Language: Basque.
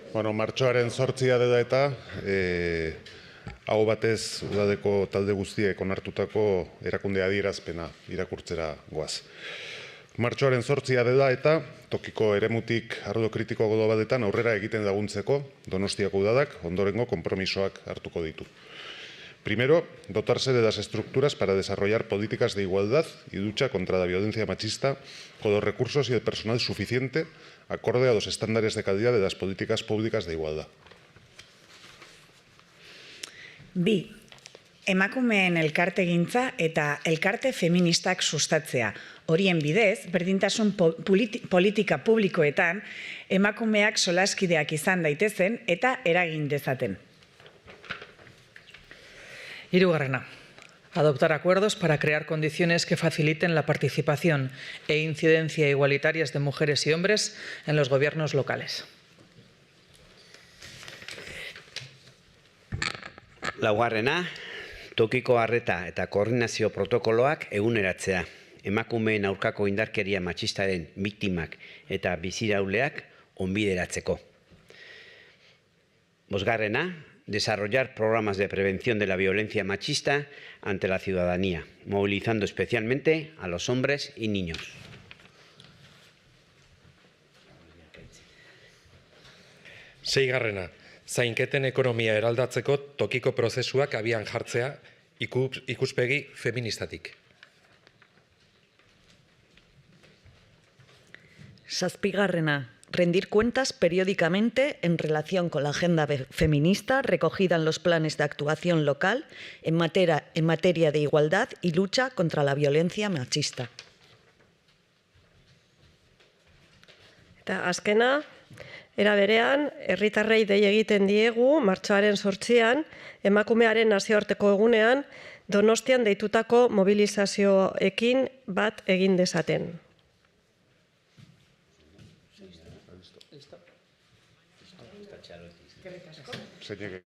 Bueno, martxoaren 8 dela eta hau batez udadeko talde guztiek onartutako erakunde adierazpena irakurtzera goaz. Martxoaren 8 dela eta tokiko eremutik arlo kritiko globaletan aurrera egiten laguntzeko Donostiako udadak ondorengo konpromisoak hartuko ditu. Primero, dotarse de las estructuras para desarrollar políticas de igualdad y lucha contra la violencia machista con los recursos y el personal suficiente acorde a los estándares de calidad de las políticas públicas de igualdad. Bi, emakumeen elkartegintza eta elkarte feministak sustatzea. Horien bidez, berdintasun politika publikoetan emakumeak solaskideak izan daitezen eta eragin dezaten. Hirugarrena, adoptar acuerdos para crear condiciones que faciliten la participación e incidencia igualitarias de mujeres y hombres en los gobiernos locales. Laugarrena, tokiko arreta eta koordinazio protokoloak eguneratzea. Emakumeen aurkako indarkeria matxistaren biktimak eta bizirauleak onbideratzeko. Bosgarrena, desarrollar programas de prevención de la violencia machista ante la ciudadanía, movilizando especialmente a los hombres y niños. Seigarrena, zainketen ekonomia eraldatzeko tokiko prozesuak abian jartzea ikuspegi feministatik. Zazpigarrena, rendir cuentas periódicamente en relación con la agenda feminista recogida en los planes de actuación local en materia de igualdad y lucha contra la violencia machista. Eta azkena, era berean, herritarrei dei egiten diegu, martxoaren 8an, emakumearen nazioarteko egunean, Donostian deitutako mobilizazioekin bat egin dezaten. Se llegue.